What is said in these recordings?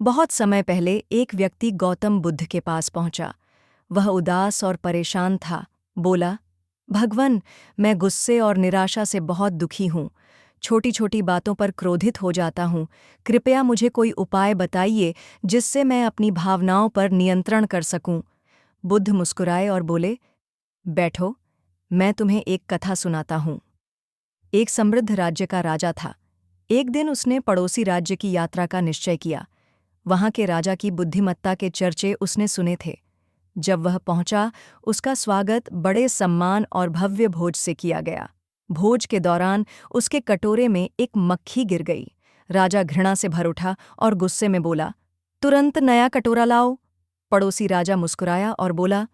बहुत समय पहले एक व्यक्ति गौतम बुद्ध के पास पहुंचा। वह उदास और परेशान था। बोला, भगवन, मैं गुस्से और निराशा से बहुत दुखी हूँ। छोटी छोटी बातों पर क्रोधित हो जाता हूँ। कृपया मुझे कोई उपाय बताइए जिससे मैं अपनी भावनाओं पर नियंत्रण कर सकूं। बुद्ध मुस्कुराए और बोले, बैठो, मैं तुम्हें एक कथा सुनाता हूँ। एक समृद्ध राज्य का राजा था। एक दिन उसने पड़ोसी राज्य की यात्रा का निश्चय किया। वहां के राजा की बुद्धिमत्ता के चर्चे उसने सुने थे। जब वह पहुंचा, उसका स्वागत बड़े सम्मान और भव्य भोज से किया गया। भोज के दौरान उसके कटोरे में एक मक्खी गिर गई। राजा घृणा से भर उठा और गुस्से में बोला, तुरंत नया कटोरा लाओ। पड़ोसी राजा मुस्कुराया और बोला,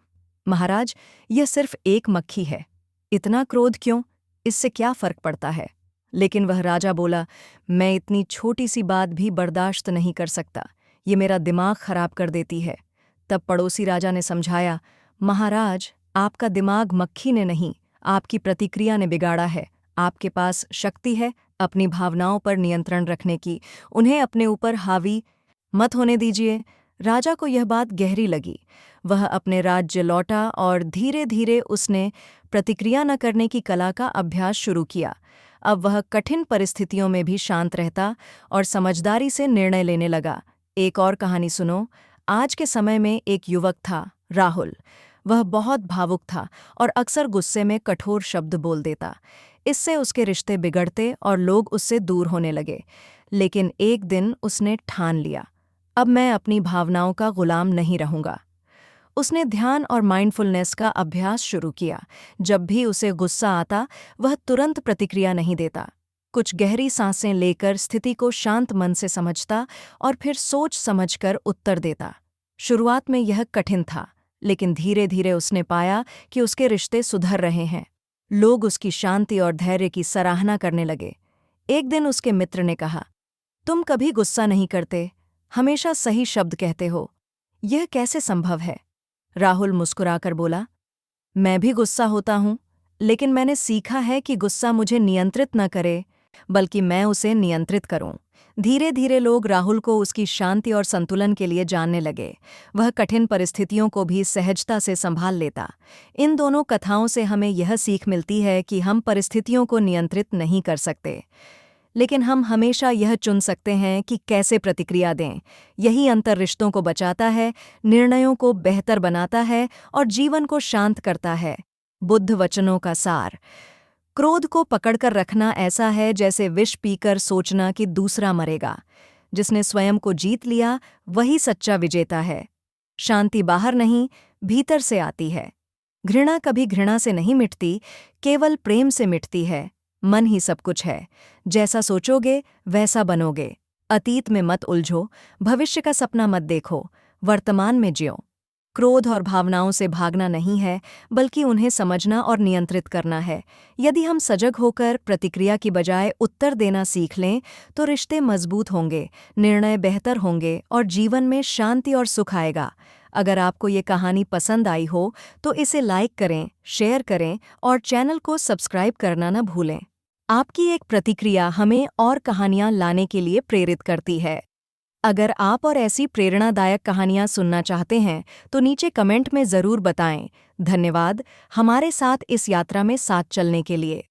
महाराज, यह सिर्फ एक मक्खी है। इतना क्रोध क्यों? इससे क्या फर्क पड़ता है? लेकिन वह राजा बोला, मैं इतनी छोटी सी बात भी बर्दाश्त नहीं कर सकता। ये मेरा दिमाग खराब कर देती है। तब पड़ोसी राजा ने समझाया, महाराज, आपका दिमाग मक्खी ने नहीं, आपकी प्रतिक्रिया ने बिगाड़ा है। आपके पास शक्ति है अपनी भावनाओं पर नियंत्रण रखने की। उन्हें अपने ऊपर हावी मत होने दीजिए। राजा को यह बात गहरी लगी। वह अपने राज्य लौटा और धीरे धीरे उसने प्रतिक्रिया न करने की कला का अभ्यास शुरू किया। अब वह कठिन परिस्थितियों में भी शांत रहता और समझदारी से निर्णय लेने लगा। एक और कहानी सुनो। आज के समय में एक युवक था, राहुल। वह बहुत भावुक था और अक्सर गुस्से में कठोर शब्द बोल देता। इससे उसके रिश्ते बिगड़ते और लोग उससे दूर होने लगे। लेकिन एक दिन उसने ठान लिया, अब मैं अपनी भावनाओं का गुलाम नहीं रहूंगा। उसने ध्यान और माइंडफुलनेस का अभ्यास शुरू किया। जब भी उसे गुस्सा आता, वह तुरंत प्रतिक्रिया नहीं देता। कुछ गहरी सांसें लेकर स्थिति को शांत मन से समझता और फिर सोच समझकर उत्तर देता। शुरुआत में यह कठिन था, लेकिन धीरे धीरे उसने पाया कि उसके रिश्ते सुधर रहे हैं। लोग उसकी शांति और धैर्य की सराहना करने लगे। एक दिन उसके मित्र ने कहा, तुम कभी गुस्सा नहीं करते, हमेशा सही शब्द कहते हो। यह कैसे संभव है? राहुल मुस्कुराकर बोला, मैं भी गुस्सा होता हूँ, लेकिन मैंने सीखा है कि गुस्सा मुझे नियंत्रित न करे, बल्कि मैं उसे नियंत्रित करूं। धीरे धीरे लोग राहुल को उसकी शांति और संतुलन के लिए जानने लगे। वह कठिन परिस्थितियों को भी सहजता से संभाल लेता। इन दोनों कथाओं से हमें यह सीख मिलती है कि हम परिस्थितियों को नियंत्रित नहीं कर सकते, लेकिन हम हमेशा यह चुन सकते हैं कि कैसे प्रतिक्रिया दें। यही अंतर रिश्तों को बचाता है, निर्णयों को बेहतर बनाता है और जीवन को शांत करता है। बुद्ध वचनों का सार। क्रोध को पकड़कर रखना ऐसा है जैसे विष पीकर सोचना कि दूसरा मरेगा। जिसने स्वयं को जीत लिया, वही सच्चा विजेता है। शांति बाहर नहीं, भीतर से आती है। घृणा कभी घृणा से नहीं मिटती, केवल प्रेम से मिटती है। मन ही सब कुछ है। जैसा सोचोगे वैसा बनोगे। अतीत में मत उलझो, भविष्य का सपना मत देखो, वर्तमान में जियो। क्रोध और भावनाओं से भागना नहीं है, बल्कि उन्हें समझना और नियंत्रित करना है। यदि हम सजग होकर प्रतिक्रिया की बजाय उत्तर देना सीख लें, तो रिश्ते मजबूत होंगे, निर्णय बेहतर होंगे और जीवन में शांति और सुख आएगा। अगर आपको ये कहानी पसंद आई हो, तो इसे लाइक करें, शेयर करें और चैनल को सब्सक्राइब करना न भूलें। आपकी एक प्रतिक्रिया हमें और कहानियाँ लाने के लिए प्रेरित करती है। अगर आप और ऐसी प्रेरणादायक कहानियाँ सुनना चाहते हैं, तो नीचे कमेंट में ज़रूर बताएं। धन्यवाद हमारे साथ इस यात्रा में साथ चलने के लिए।